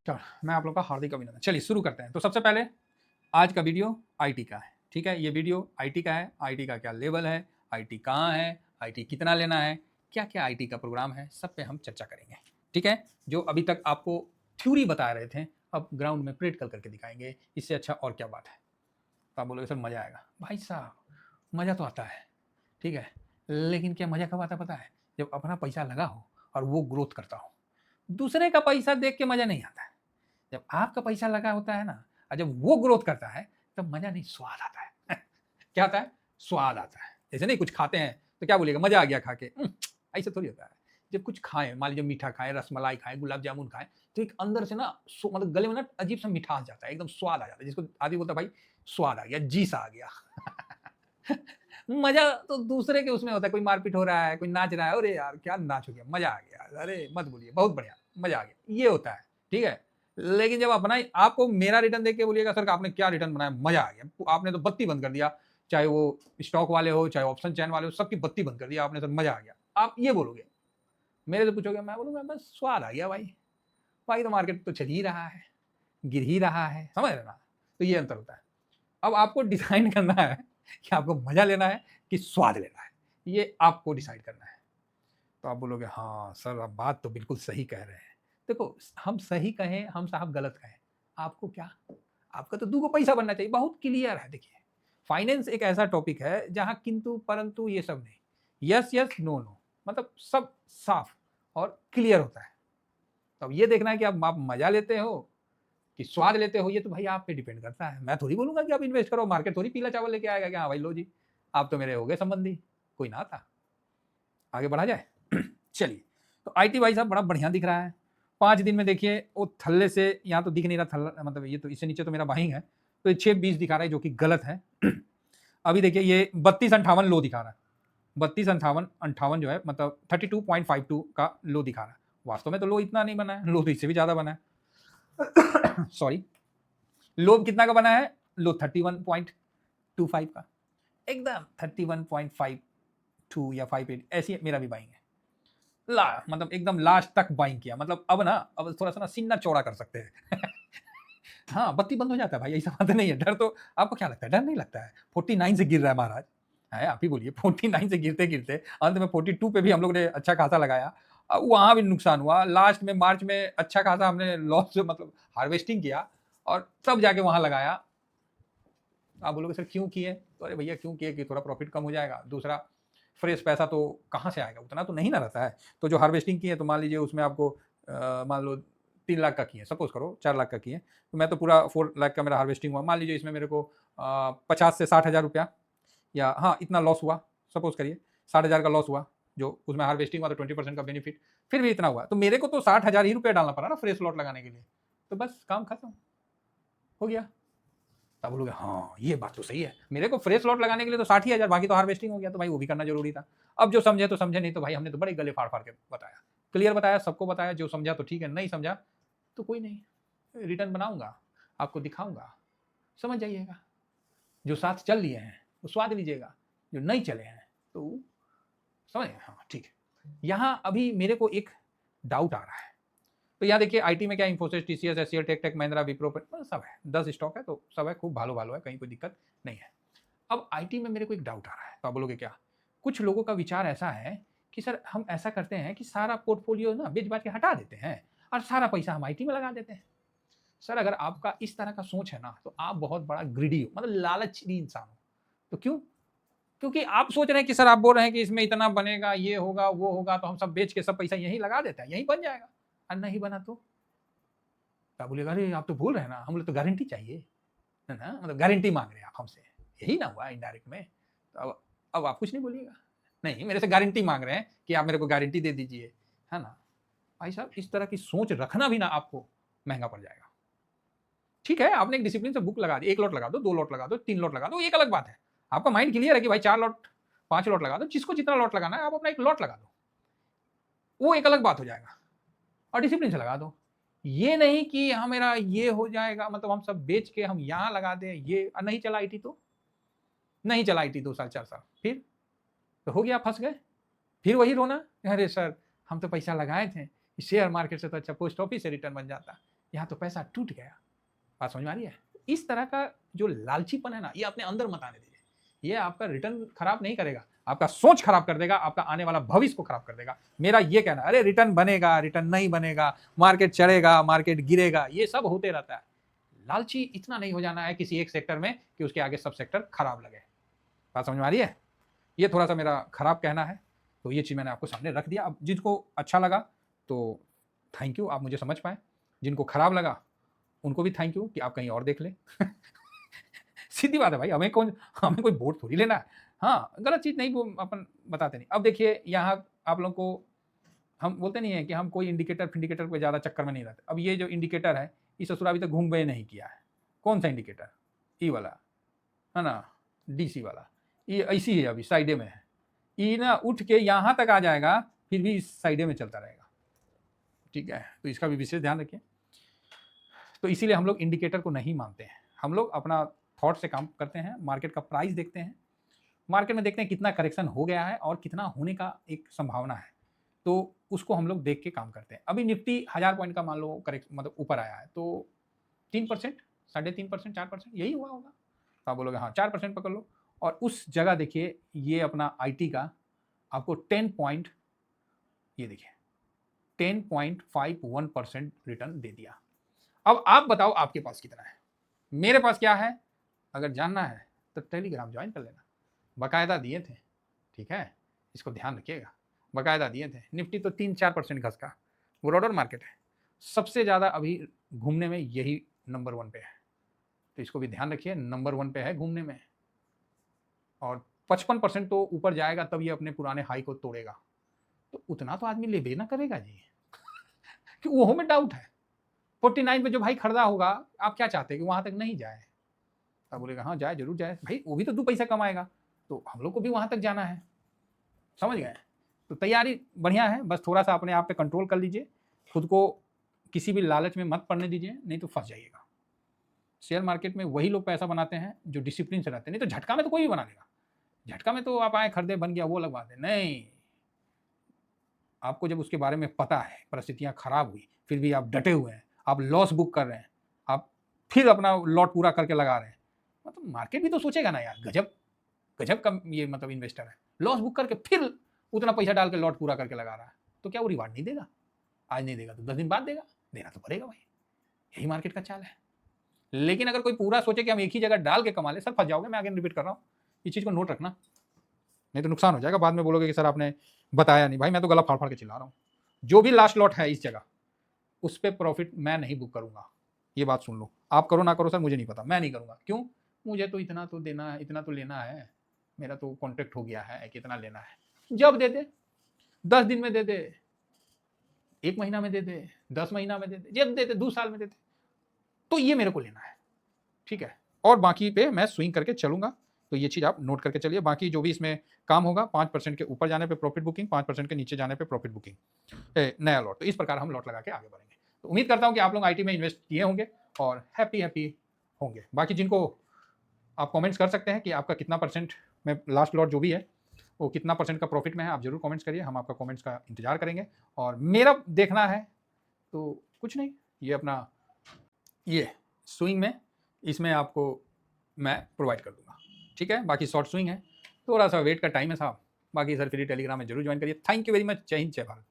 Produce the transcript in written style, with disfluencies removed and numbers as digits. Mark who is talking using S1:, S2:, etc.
S1: चलो, मैं आप लोग का हार्दिक अभिनंदन। चलिए शुरू करते हैं। तो सबसे पहले आज का वीडियो आईटी का है, ठीक है। ये वीडियो आईटी का है। आईटी का क्या लेवल है, आईटी कहाँ है, आईटी कितना लेना है, क्या क्या आईटी का प्रोग्राम है, सब पे हम चर्चा करेंगे, ठीक है। जो अभी तक आपको थ्योरी बता रहे थे, अब ग्राउंड में प्रैक्टिकल करके दिखाएंगे। इससे अच्छा और क्या बात है। तो आप बोलोगे सर मज़ा आएगा। भाई साहब मज़ा तो आता है, ठीक है, लेकिन क्या मज़ा कब आता पता है? जब अपना पैसा लगा हो और वो ग्रोथ करता हो। दूसरे का पैसा देख के मज़ा नहीं आता है। जब आपका पैसा लगा होता है ना, और जब वो ग्रोथ करता है, तब मजा नहीं, स्वाद आता है। क्या आता है? स्वाद आता है। जैसे नहीं कुछ खाते हैं तो क्या बोलिएगा, मजा आ गया खा के, ऐसा थोड़ी होता है। जब कुछ खाएं, मान लीजिए मीठा खाएं, रसमलाई खाएं, गुलाब जामुन खाएं, तो एक अंदर से ना मतलब गले में ना अजीब सा मिठास जाता है, एकदम स्वाद आ जाता है, जिसको आदमी बोलता है भाई स्वाद आ गया, जी सा आ गया। मजा तो दूसरे के उसमें होता है, कोई मारपीट हो रहा है, कोई नाच रहा है, अरे यार क्या नाच हो गया, मजा आ गया, अरे मत बोलिए, बहुत बढ़िया, मजा आ गया, ये होता है, ठीक है। लेकिन जब अपना आपको मेरा रिटर्न देख के बोलिएगा सर आपने क्या रिटर्न बनाया, मजा आ गया, आपने तो बत्ती बंद कर दिया, चाहे वो स्टॉक वाले हो, चाहे ऑप्शन चैन वाले हो, सबकी बत्ती बंद कर दिया आपने, सर मजा आ गया, आप ये बोलोगे। मेरे से पूछोगे, मैं बोलूंगा बस स्वाद आ गया भाई, भाई तो मार्केट तो चल ही रहा है, गिर ही रहा है, समझ रहे ना। तो ये अंतर होता है। अब आपको डिसाइड करना है कि आपको मजा लेना है कि स्वाद लेना है, ये आपको डिसाइड करना है। तो आप बोलोगे हाँ सर आप बात तो बिल्कुल सही कह रहे हैं। देखो हम सही कहें, हम साहब गलत कहें, आपको क्या, आपका तो दो पैसा बनना चाहिए, बहुत क्लियर है। देखिए फाइनेंस एक ऐसा टॉपिक है जहाँ किंतु परंतु ये सब नहीं, यस यस नो नो, मतलब सब साफ और क्लियर होता है। तो अब ये देखना है कि आप मजा लेते हो कि स्वाद लेते हो, ये तो भाई आप पे डिपेंड करता है। मैं थोड़ी बोलूंगा कि आप इन्वेस्ट करो, मार्केट थोड़ी पीला चावल लेके आएगा कि हाँ भाई लो जी आप तो मेरे हो गए संबंधी, कोई ना था। आगे बढ़ा जाए। चलिए, तो आईटी भाई साहब बड़ा बढ़िया दिख रहा है। 5 दिन में देखिए वो थल्ले से, यहाँ तो दिख नहीं रहा थल्ला, मतलब ये तो इससे नीचे तो मेरा बाइंग है, तो 6.20 दिखा रहा है जो कि गलत है। अभी देखिए ये 32.58 लो दिखा रहा है, 32.58 जो है मतलब 32.52 का लो दिखा रहा है। वास्तव में तो लो इतना नहीं बना है, लो तो इससे भी ज्यादा बना है। सॉरी, लो कितना का बना है? लो 31.25 का, एकदम 31.52 या 58 ऐसी मेरा भी बाइंग है। मतलब एकदम लास्ट तक बाइंग किया, मतलब अब थोड़ा सा ना सीना चौड़ा कर सकते हैं। हाँ बत्ती बंद हो जाता है भाई, ऐसा बात नहीं है। डर तो आपको क्या लगता है, डर नहीं लगता है। 49 से गिर रहा है महाराज, है आप ही बोलिए। 49 से गिरते गिरते अंत में 42 पे भी हम लोग ने अच्छा खासा लगाया, वहां भी नुकसान हुआ। लास्ट में मार्च में अच्छा खासा हमने लॉस मतलब हार्वेस्टिंग किया और तब जाके वहां लगाया। आप बोलोगे सर क्यों किए, तो अरे भैया क्यों किए कि थोड़ा प्रॉफिट कम हो जाएगा, दूसरा फ्रेश पैसा तो कहाँ से आएगा, उतना तो नहीं ना रहता है। तो जो हार्वेस्टिंग की है तो मान लीजिए उसमें आपको मान लो 3 लाख का किए, सपोज करो 4 लाख का किए, तो मैं तो पूरा 4 लाख का मेरा हार्वेस्टिंग हुआ। मान लीजिए इसमें मेरे को 50 से 60 हज़ार रुपया या हाँ इतना लॉस हुआ, सपोज करिए 60 हज़ार का लॉस हुआ, जो उसमें हार्वेस्टिंग हुआ तो 20% का बेनिफिट, फिर भी इतना हुआ, तो मेरे को तो 60 हज़ार ही रुपया डालना पड़ा ना फ्रेश लॉट लगाने के लिए, तो बस काम खत्म हो गया। तब बोलोगे हाँ ये बात तो सही है, मेरे को फ्रेश लॉट लगाने के लिए तो 60 ही हज़ार, बाकी तो हार्वेस्टिंग हो गया, तो भाई वो भी करना जरूरी था। अब जो समझे तो समझे, नहीं तो भाई हमने तो बड़े गले फाड़ फाड़ के बताया, क्लियर बताया, सबको बताया। जो समझा तो ठीक है, नहीं समझा तो कोई नहीं, रिटर्न बनाऊंगा, आपको दिखाऊंगा, समझ जाइएगा। जो साथ चल लिए हैं वो स्वाद लीजिएगा, जो नहीं चले हैं तो समझ, हाँ ठीक है। यहाँ अभी मेरे को एक डाउट आ रहा है। तो यहाँ देखिए आईटी में क्या, Infosys, TCS, HCL, Tech Mahindra, Wipro, सब है, 10 स्टॉक है, तो सब है, खूब भालो भालो है, कहीं कोई दिक्कत नहीं है। अब आईटी में मेरे को एक डाउट आ रहा है, तो आप बोलोगे क्या। कुछ लोगों का विचार ऐसा है कि सर हम ऐसा करते हैं कि सारा पोर्टफोलियो ना बेच बाच के हटा देते हैं और सारा पैसा हम आईटी में लगा देते हैं। सर अगर आपका इस तरह का सोच है ना, तो आप बहुत बड़ा ग्रीडी हो, मतलब लालची इंसान हो। तो क्यों? क्योंकि आप सोच रहे हैं कि सर आप बोल रहे हैं कि इसमें इतना बनेगा, ये होगा वो होगा, तो हम सब बेच के सब पैसा यहीं लगा देते हैं, यहीं बन जाएगा, और नहीं बना तो क्या बोलेगा, अरे आप तो बोल रहे हैं ना, हम लोग तो गारंटी चाहिए, है ना, मतलब गारंटी मांग रहे हैं आप हमसे, यही ना हुआ इनडायरेक्ट में। तो अब आप कुछ नहीं बोलिएगा, नहीं मेरे से गारंटी मांग रहे हैं कि आप मेरे को गारंटी दे दीजिए, है ना। भाई साहब इस तरह की सोच रखना भी ना आपको महंगा पड़ जाएगा। ठीक है आपने एक डिसिप्लिन से बुक लगा दी, 1 लॉट लगा दो, 2 लॉट लगा दो, 3 लॉट लगा दो, एक अलग बात है। आपका माइंड क्लियर है कि भाई 4 लॉट 5 लॉट लगा दो, जिसको जितना लॉट लगाना है आप अपना एक लॉट लगा दो, वो एक अलग बात हो जाएगा, और डिसिप्लिन से लगा दो। ये नहीं कि हाँ मेरा ये हो जाएगा, मतलब हम सब बेच के हम यहाँ लगा दें, ये नहीं चला आईटी तो नहीं चला, आईटी 2 साल 4 साल, फिर तो हो गया, फंस गए, फिर वही रोना, अरे सर हम तो पैसा लगाए थे, शेयर मार्केट से तो अच्छा पोस्ट ऑफिस से रिटर्न बन जाता, यहाँ तो पैसा टूट गया। बात समझ में आ रही है? इस तरह का जो लालचीपन है ना, ये अपने अंदर मत आने दीजिए। ये आपका रिटर्न खराब नहीं करेगा, आपका सोच खराब कर देगा, आपका आने वाला भविष्य को खराब कर देगा। मेरा ये कहना, अरे रिटर्न बनेगा, रिटर्न नहीं बनेगा, मार्केट चढ़ेगा, मार्केट गिरेगा, ये सब होते रहता है। लालची इतना नहीं हो जाना है किसी एक सेक्टर में कि उसके आगे सब सेक्टर खराब लगे। बात समझ में आ रही है? ये थोड़ा सा मेरा खराब कहना है, तो ये चीज़ मैंने आपको सामने रख दिया। अब जिसको अच्छा लगा तो थैंक यू, आप मुझे समझ पाए। जिनको खराब लगा उनको भी थैंक यू कि आप कहीं और देख लें। सीधी बात है भाई, हमें कोई वोट थोड़ी लेना है। हाँ, गलत चीज़ नहीं वो अपन बताते नहीं। अब देखिए यहाँ आप लोगों को हम बोलते नहीं है कि हम कोई इंडिकेटर फिंडिकेटर पे ज़्यादा चक्कर में नहीं रहते। अब ये जो इंडिकेटर है, ये ससुरा अभी तक घूम गए नहीं किया है। कौन सा इंडिकेटर? ई वाला है ना, डीसी वाला, ये ऐसी है, अभी साइडे में है। ये ना उठ के यहाँ तक आ जाएगा, फिर भी इस साइडे में चलता रहेगा। ठीक है, तो इसका भी विशेष ध्यान रखिए। तो इसीलिए हम लोग इंडिकेटर को नहीं मानते हैं, हम लोग अपना थॉट से काम करते हैं। मार्केट का प्राइस देखते हैं, मार्केट में देखते हैं कितना करेक्शन हो गया है और कितना होने का एक संभावना है, तो उसको हम लोग देख के काम करते हैं। अभी निफ्टी 1000 पॉइंट का मान लो करेक्ट मतलब ऊपर आया है, तो 3%, 3.5%, 4% यही हुआ होगा। तो आप बोलोगे हाँ 4% पकड़ लो, और उस जगह देखिए ये अपना आईटी का आपको 10 पॉइंट, ये देखिए 10.51% रिटर्न दे दिया। अब आप बताओ आपके पास कितना है, मेरे पास क्या है? अगर जानना है तो टेलीग्राम ज्वाइन कर लेना, बाकायदा दिए थे। ठीक है, इसको ध्यान रखिएगा, बाकायदा दिए थे। निफ्टी तो 3-4% घस का, ब्रॉडर मार्केट है, सबसे ज़्यादा अभी घूमने में यही नंबर 1 पे है, तो इसको भी ध्यान रखिए, नंबर 1 पे है घूमने में। और 55% तो ऊपर जाएगा तब ये अपने पुराने हाई को तोड़ेगा, तो उतना तो आदमी ले ना करेगा जी। कि वो में डाउट है, 49 पे जो भाई खरीदा होगा, आप क्या चाहते हैं कि वहां तक नहीं जाए? आप बोलेगा हाँ जाए, जरूर जाए भाई, वो भी तो 2 पैसा कमाएगा, तो हम लोग को भी वहां तक जाना है। समझ गए? तो तैयारी बढ़िया है, बस थोड़ा सा अपने आप पे कंट्रोल कर लीजिए, खुद को किसी भी लालच में मत पड़ने दीजिए, नहीं तो फंस जाइएगा। शेयर मार्केट में वही लोग पैसा बनाते हैं जो डिसिप्लिन से रहते हैं, नहीं तो झटका में तो कोई भी बना लेगा। झटका में तो आप आए खरीदे बन गया वो अलग बात है, नहीं, आपको जब उसके बारे में पता है, परिस्थितियां खराब हुई, फिर भी आप डटे हुए हैं, आप लॉस बुक कर रहे हैं, आप फिर अपना लॉट पूरा करके लगा रहे हैं, मतलब मार्केट भी तो सोचेगा ना यार, गजब गजब का ये मतलब इन्वेस्टर है, लॉस बुक करके फिर उतना पैसा डाल के लॉट पूरा करके लगा रहा है, तो क्या वो रिवार्ड नहीं देगा? आज नहीं देगा तो 10 दिन बाद देगा, देना तो पड़ेगा भाई, यही मार्केट का चाल है। लेकिन अगर कोई पूरा सोचे कि हम एक ही जगह डाल के कमा ले, सर फंस जाओगे। मैं आगे रिपीट कर रहा हूँ, इस चीज़ को नोट रखना, नहीं तो नुकसान हो जाएगा। बाद में बोलोगे कि सर आपने बताया नहीं। भाई मैं तो गला फाड़ फाड़ के चिल्ला रहा हूँ, जो भी लास्ट लॉट है इस जगह, उस पर प्रॉफिट मैं नहीं बुक करूंगा, ये बात सुन लो। आप करो ना करो सर, मुझे नहीं पता, मैं नहीं करूंगा। क्यों? मुझे तो इतना तो देना है, इतना तो लेना है, मेरा तो कॉन्ट्रैक्ट हो गया है, कितना लेना है। जब दे दे, 10 दिन में दे दे, 1 महीना में दे दे, 10 महीना में दे दे, जब दे दे 2 साल में दे दे, तो ये मेरे को लेना है। ठीक है, और बाकी पे मैं स्विंग करके चलूंगा, तो ये चीज़ आप नोट करके चलिए। बाकी जो भी इसमें काम होगा, 5% के ऊपर जाने पे प्रॉफिट बुकिंग, 5% के नीचे जाने पे प्रॉफिट बुकिंग, नया लॉट। तो इस प्रकार हम लॉट लगा के आगे बढ़ेंगे। तो उम्मीद करता हूं कि आप लोग आईटी में इन्वेस्ट किए होंगे और हैप्पी होंगे। बाकी जिनको आप कमेंट्स कर सकते हैं कि आपका कितना % में लास्ट लॉट जो भी है वो कितना % का प्रॉफिट में है, आप जरूर कमेंट्स करिए, हम आपका कमेंट्स का इंतजार करेंगे। और मेरा देखना है तो कुछ नहीं, ये अपना ये स्विंग में इसमें आपको मैं प्रोवाइड कर दूंगा। ठीक है, बाकी शॉर्ट स्विंग है, थोड़ा सा वेट का टाइम है साहब। बाकी सर फ्री टेलीग्राम में जरूर ज्वाइन करिए। Thank you very much. जय हिंद, जय भारत।